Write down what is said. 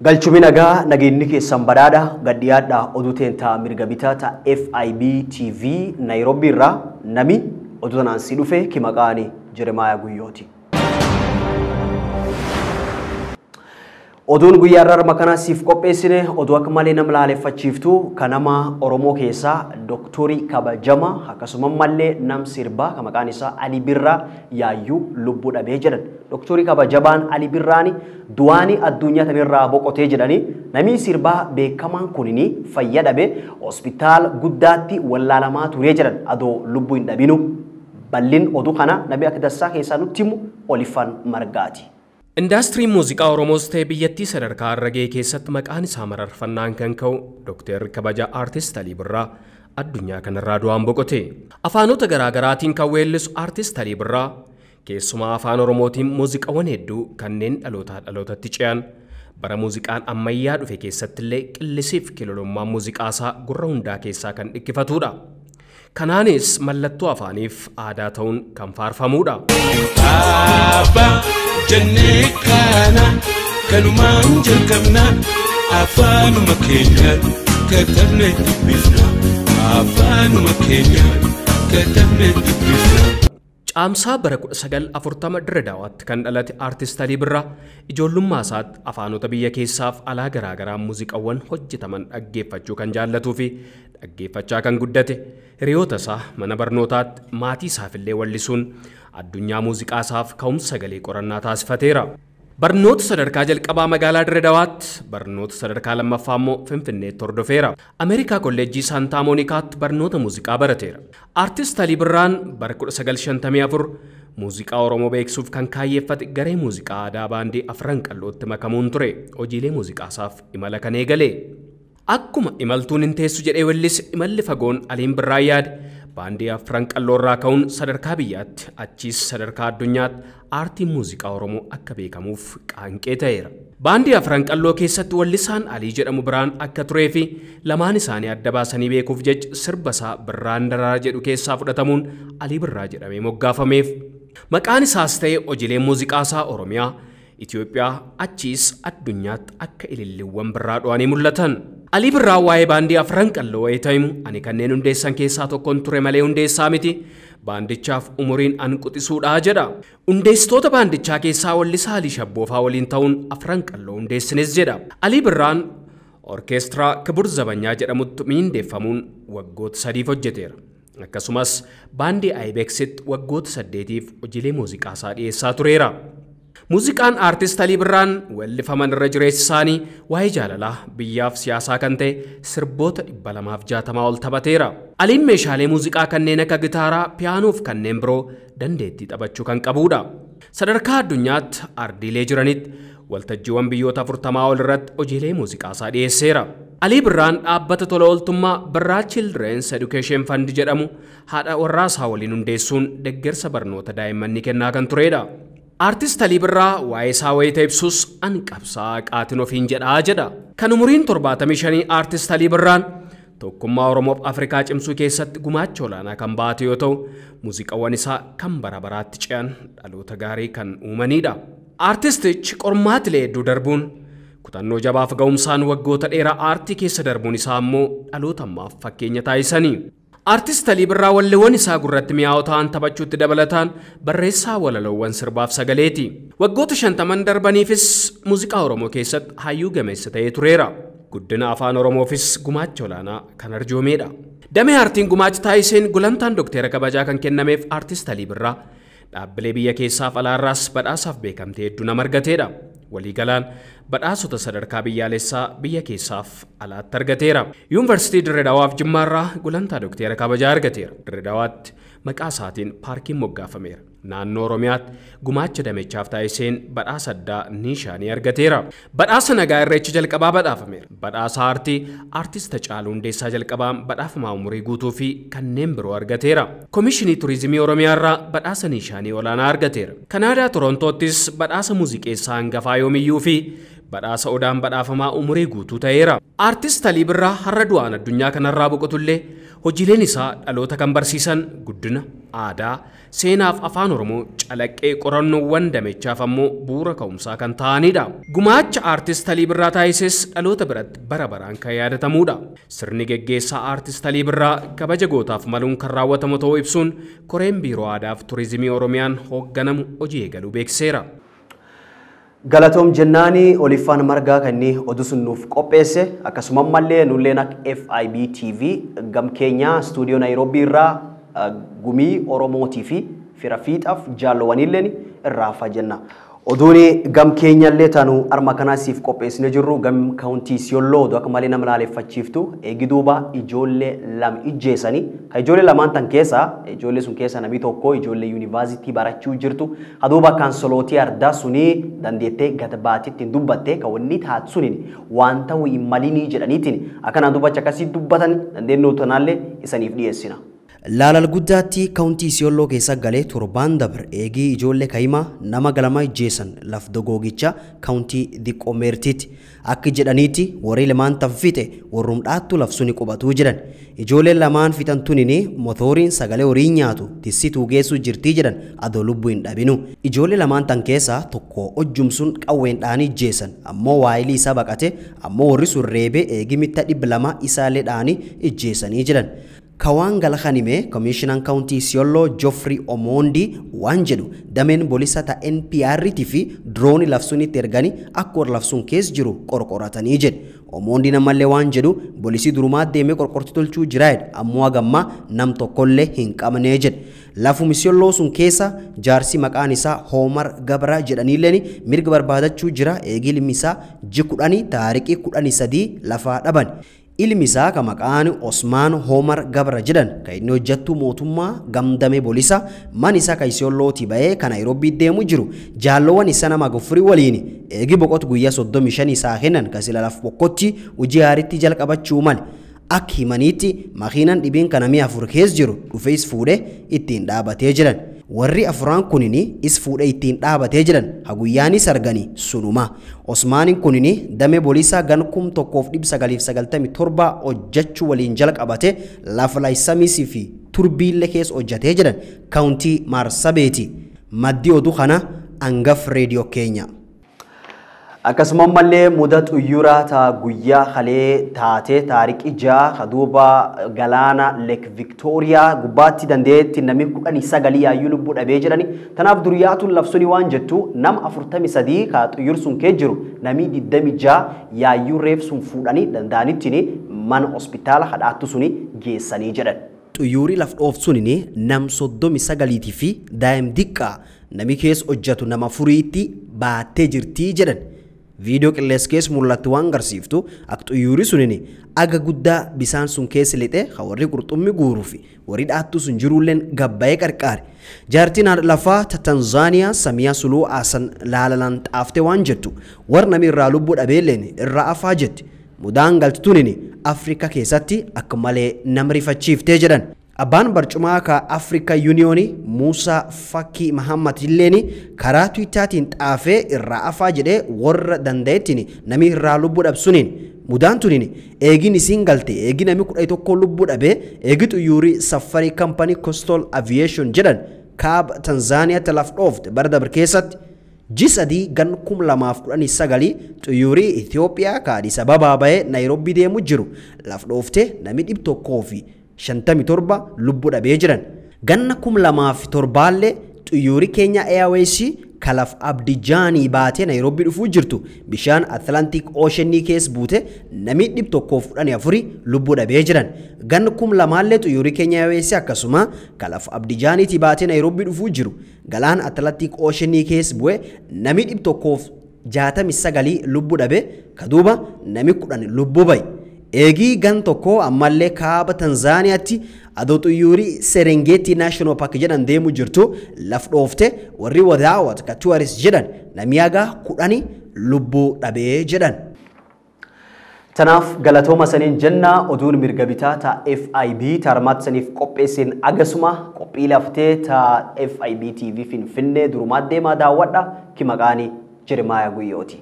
Galchumi nagaa nageenyi keessan badhaadha gadhiyaadha oduu teentaa mirga bitaata FIB TV Nairobi irraa nami oduu tanaan si dhufe kimaqaani Jeremiah Guyyooti. Oduun guyyaa irraa makana siif qopheessine oduu akka malee nama laaleeffachiiftu kanama Oromoo keessaa Doktori Kabajama akkasumas mallee nam sirbaa kan maqaan isaa Ali Birraa yaayyuu lubbuu dhabee jedhan. Doktori Kabajabaan Ali Birraani du'aanii addunyaa tanirraa boqotee jedhani namni sirbaa beekamaan kunini fayya dhabe hospitaal guddaatti wallaalamaa turee jedhan adoo lubbuu hin dhabinu bal'in oduu kana nabi akka dassaa keessaa nutti himu Olifan Margaati. Indaastirii muuziqaa Oromoos ta'e biyyattii sadarkaa arragee keessatti maqaan isaa mararfannaan kan ka'u Dr. Kabaja Artist Ali Birraa addunyaa kanarraa du'aan boqote. Afaanota garaagaraatiin kan weellisu Artist Ali Birraa keessumaa afaan Oromootiin muuziqaawwan hedduu kanneen dhalootaa dhalootatti ce'an bara muuziqaan ammayyaa dhufe keessatti illee qillisiif kilolummaan muuziqaasaa gurra hundaa keessaa kan dhikkifatudha. Kanaanis mallattoo afaaniif aadaa ta'uun kan faarfamudha. Jannee kana kanumaan jalqabna afaanuma keenya katabne dubbifna afaanuma keenya katabne dubbifna. Caamsaa bara 1940 Dirreedaawaatti kan dhalate Artist Ali Birraa ijoollummaa isaatti afaanota biyya keessaaf alaa garaagaraan muuziqaawwan hojjetaman dhaggeeffachuu kan jaallatuu fi dhaggeeffachaa kan guddate hiriyoota isaa mana barnootaatti maatii isaafillee wallisuun addunyaa muuziqaa isaaf ka'umsa sagalee qorannaa taasifateera. Barnoota sadarkaa jalqabaa magaalaa Dirreedaawaatti barnoota sadarkaa lammaffaa immoo Finfinneetti hordofeera. Ameerikaa kolleejjii Saantaa Moonikaatti barnoota muuziqaa barateera. Artist Ali Birraan bara 1954 muuziqaa Oromoo beeksisuuf kan kaayyeeffate garee muuziqaa aadaa baandii Afran Qallootti makamuun ture hojiilee muuziqaa isaaf imala kan eegale. Akkuma imaltuun hin teessu jedhee weellise imalli fagoon Aliin Birraa yaade baandii Afran Qalloo irraa ka'uun sadarkaa biyyaatti achiis sadarkaa addunyaatti aartiin muuziqaa Oromoo akka beekamuuf qaanqee ta'eera. Baandii Afran Qalloo keessatti wallisaan Alii jedhamu biraan akka turee fi lamaan isaanii adda baasanii beekuuf jecha sirba isaa Birraan Daraara jedhu keessaa fudhatamuun Alii Birraa jedhamee moggaafameef. Maqaan isaas ta'e hojiileen muuziqaa isaa Oromiyaa, Itoophiyaa achiis addunyaatti akka ililliiwwan birraa dho'anii mul'atan. Ali Birraa waa'ee baandii Afran Qalloo wayita himu ani kanneen hundeessan keessaa tokkoon ture malee hundeessaa miti. Baandichaaf umuriin an quxisuudha jedha. Hundeessitoota baandichaa keessaa wallisaa Alii Shabboofaa waliin ta'uun Afran Qalloo hundeessines jedha. Ali Birraan orkeestiraa Kibur Zabanyaa jedhamutti miindeeffamuun waggoota 3 hojjeteera. Akkasumas baandii Aybeeksitti waggoota 8f hojiilee muuziqaa isaa dhiyeessaa tureera. Muuziqaan Artist Ali Birraan wellifaman irra jireessi isaanii waa'ee jaalalaa biyyaaf siyaasaa kan ta'e sirboota 260 ol taphateera. Aliin meeshaalee muuziqaa kanneen akka gitaaraa, piyaanoo fi kanneen biroo dandeettii taphachuu kan qabudha. Sadarkaa addunyaatti ardiilee jiranitti waltajjiiwwan biyyoota 40 ol irratti hojiilee muuziqaa isaa dhiyeesseera. Ali Birraan dhaabbata tola ooltummaa Birraa Children's Education Fund jedhamu haadha warraa isaa waliin hundeessuun deeggarsa barnoota daa'immanii kennaa kan turedha. Artist Ali Birraa waa'ee isaa wayita ibsus an qabsaa qaatin ofiin jedhaa jedha. Kan umuriin 75 Artist Ali Birraan tokkummaa Oromoof Afrikaa cimsuu keessatti gumaacha olaanaa kan baate yoo ta'u muuziqaawwan isaa kan bara baraatti ce'an dhaloota gaarii kan uumanidha. Artistichi qormaatilee hedduu darbuun kutannoo jabaaf ga'umsaan waggoota dheeraa aartii keessa darbuun isaa immoo dhaloota ammaaf fakkeenya taasisanii. Artist Ali Birraa walleewwan isaa gurratti mi'aawoo ta'an taphachuutti dabalataan barreessaa walaloowwan sirbaaf sagaleeti. Waggoota 50 darbaniifis muuziqaa Oromoo keessatti hayyuu gameessa ta'ee tureera. Guddina afaan Oromoofis gumaacha olaanaa kan arjoomedha. Damee aartiin gumaacha taasiseen gulantaan Dr. Kabajaa kan kennameef Artist Ali Birraa dhaabbilee biyya keessaaf alaarraas badhaasaaf beekamtee hedduu nama argateedha. Waliigalaan badhaasota sadarkaa biyyaalessaa biyya keessaaf alaatti argateera. Yuunivarsiitii Dirreedaawaaf Jimmaarraa gulantaa Dr. Kabajaa argateera. Dirreedaawaatti maqaa isaatiin paarkiin moggaafameera. Naannoo Oromiyaatti gumaacha damechaaf taasiseen badhaasa addaa Niishaanii argateera. Badhaasa nagaa irreecha jalqabaa badhaafameera. Badhaasa aartii Artist Hacaaluu Hundeessaa jalqabaan badhaafamaa umurii guutuu fi kanneen biroo argateera. Komishinii Turizimii Oromiyaarraa badhaasa Niishaanii olaanaa argateera. Kanaadaa Torontoottis badhaasa muuziqeessaa hangafaa yoomiyyuu fi badhaasa odaan badhaafamaa umurii guutuu ta'eera. Artist Alii Birraa har'a du'aan addunyaa kanarraa boqotullee hojiileen isaa dhaloota kan barsiisan guddina aadaa seenaaf afaan Oromoo calaqqee qorannoowwan damechaaf ammoo bu'uura ka'umsaa kan ta'anidha. Gumaacha Artist Alii Birraa taasises dhaloota biratti bara baraan kan yaadatamudha. Sirni geggeessaa Artist Alii Birraa kabaja gootaaf maluun kan raawwatamu ta'uu ibsuun koreen biiroo aadaa fi turizimii Oromiyaan hoogganamu hojii eegaluu beeksiseera. Galatoom jennaani Oliffaan Margaa kan inni oduu sun nuuf qopheesse akkasuma mallee nulleen akka FIB TV gam keenya stuudiyoo Naayiroobii irraa gumii Oromootii fi fira fiixaaf jaalowwanilleen irraa fajenna. Oduun gam keenya illee taanu arma kanaa siif qopheessine jirru gam kaawuntii Siyooloo oduu akka malee nama laaleeffachiiftu eegiduuba ijoollee lama ijjeessanii ka ijoollee lamaan tan keessa ijoollee sun keessa namni tokko ijoollee yuunivarsiitii barachuu jirtu aduuba kaansolootii ardaa sunii dandeettee gad baatitti dubbatte ka wanni taatu suniin waan ta'u hin malinii jedhaniitiin akkanaan dubbacha akkasii dubbatan dandeennoo tanaallee isaniif dhiyeessina. Laalal guddaatti kaawuntii Siyooloo keessa galee torbaan dabre eegii ijoollee kaa'imaa nama galama ijjeessan laf dogoogicha kaawuntii Diqoomeertiitti akka jedhaniitti warri lamaan tanfixe warrumdhaattu laf suni qubatuu jiran. Ijoolleen lamaan fixan tunini motoriin sagalee horii nyaatu tissituu geessuu jirtii jedhan adoo lubbuu hin dhabinu. Ijoollee lamaan tan keessaa tokko hojjumsuun qawweendhaan ijjeessan ammoo waayilii isaa baqate ammoo warri sun reebee eegii mitta 200 isaallee dhaanii ijjeessanii jiran. Kawaan galakanime Commissioner County Siyooloo Geoffrey Omondi waan jedhu dameen boolisa ta NPR fi drone lafsunitti erganii akka lafsun keessa jiru qorqoratanii jedhe. Omondi namallee waan jedhu boolisi durumaa deemee qorqorti tolchuu jiraayedha ammoo hagammaa nam tokkollee hin qabnee jedhe. Lafuma Siyooloo sun keessa jaarsi maqaan isaa Hoomar Gabra jedhaniilleen mirga barbaadachuu jira eegii ilmi isaa Ji10 taariqii 13 lafaa dhaban. Ilmi isaa ka maqaan Osmaan Hoomar Gabra jedhan kan inni hojjattu mootummaa gamdame boolisa man isaa ka Siyoolootii ba'ee kan Naayiroobii deemu jiru jaalloowwan isa nama Goofrii waliin eegi boqotu guyyaa 35 isaa kennan kan sila laf boqotti hojii haariitti jalqabachuu male akka himaniitti makiinaan dhibiin kan namii 4 keessa jiru dhufees fuudhee ittiin dhaabatee jiran. Warri afuraan kunini is fuudhee ittiin dhaabatee jiran haguyyaanis arganii sunuma. Osmaanin kunini damee boolisaa gan 1997 hojjechuu waliin jalqabate lafa laayisamii fi turbiillee keessa hojjetee jiran kaawuntii Maarsabeeti. Maddi oduu kana Angaf reediyoo keenya. Akkasuma mallee muda xuyyuraa ta guyyaa halee taate taariqii jaa kaduuba galaana Lake Victoria gubbaatti dandeetti namni 19 yaayyuu lubbuu dhabee jirani. Tanaaf duriyaatuun lafsuni waan jettu nama 43 ka xuyyur sun kee jiru namni 26 yaayyuu reef sun fuudhanii danda'anittini mana hospitaala hadhaattu suni geessanii jedhan. Xuyyurii laf dhoofsuun nam 39 fi daa'im diqqaa nami keessa hojjetu nama 4tti baattee jirtii jedhan. Video qillees keessa mul'atu waan garsiiftu akka xuyyurii sunini aga guddaa bisaan sun keessa lixee warri qurxummii guuruu fi warri dhaattu sun jiruulleen gabbaa'ee qarqaare. Jaartiin lafaa ta Tanzaaniyaa Samiyaa Suluu Asan laalalaan xaaftee waan jettu warra namni irraa lubbuu dhabeelleen irraa afaa jetti. Mudaan galtuunini Afrikaa keessatti akka malee nama rifachiiftee jedhan. Abbaan barcumaa ka Afrika Unioni Musa Faki Muhammad illeeni karaa Twiittertiin xaafee irraa afaa jedhee warra danda'ettini nami irraa lubbuu dhabsuniin mudaan tunini eegin isiin galte eegi nami 11 lubbuu dhabee eegi xuyyurii Safari Company Coastal Aviation jedhan kaaba Tanzaaniyaatti laf dhoofte bara dabre keessatti G3 gan 2019 xuyyurii Itoophiyaa ka Addis Ababaa ba'ee Naayiroobii deemu jiru laf dhoofte nami 100 fi 57 lubbuu dhabee jiran. Ganna 2007 xuyyurii Kenya Airways kalaf Abdijaanii baatee Naayiroobii dhufuu jirtu bishaan Atlantic Ocean keessa buute nami 114 lubbuu dhabee jiran. Ganna 2000 xuyyurii Kenya Airways akkasuma kalaf Abdijaaniitii baatee Naayiroobii dhufuu jiru galaan Atlantic Ocean keessa bu'e nami 169 lubbuu dhabee kaduuba nami 10 lubbuu baye. Eegii gan tokko ammallee kaaba Tanzaaniyaatti adoo xuyyurii Serengeti National Park jedhan deemu jirtu laf dhoofte warri wadaawat ka tourist jedhan namiyaagaa 10 lubbuu dhabee jedhan. Tanaaf galatooma saniin jenna oduun mirga bitaa ta FIB tarmaat saniif qopheessin agasuma qophii laftee ta FIB TV Finfinnee durumaa deemaa daawwadha ki maqaanii Jeremiah Guyyooti.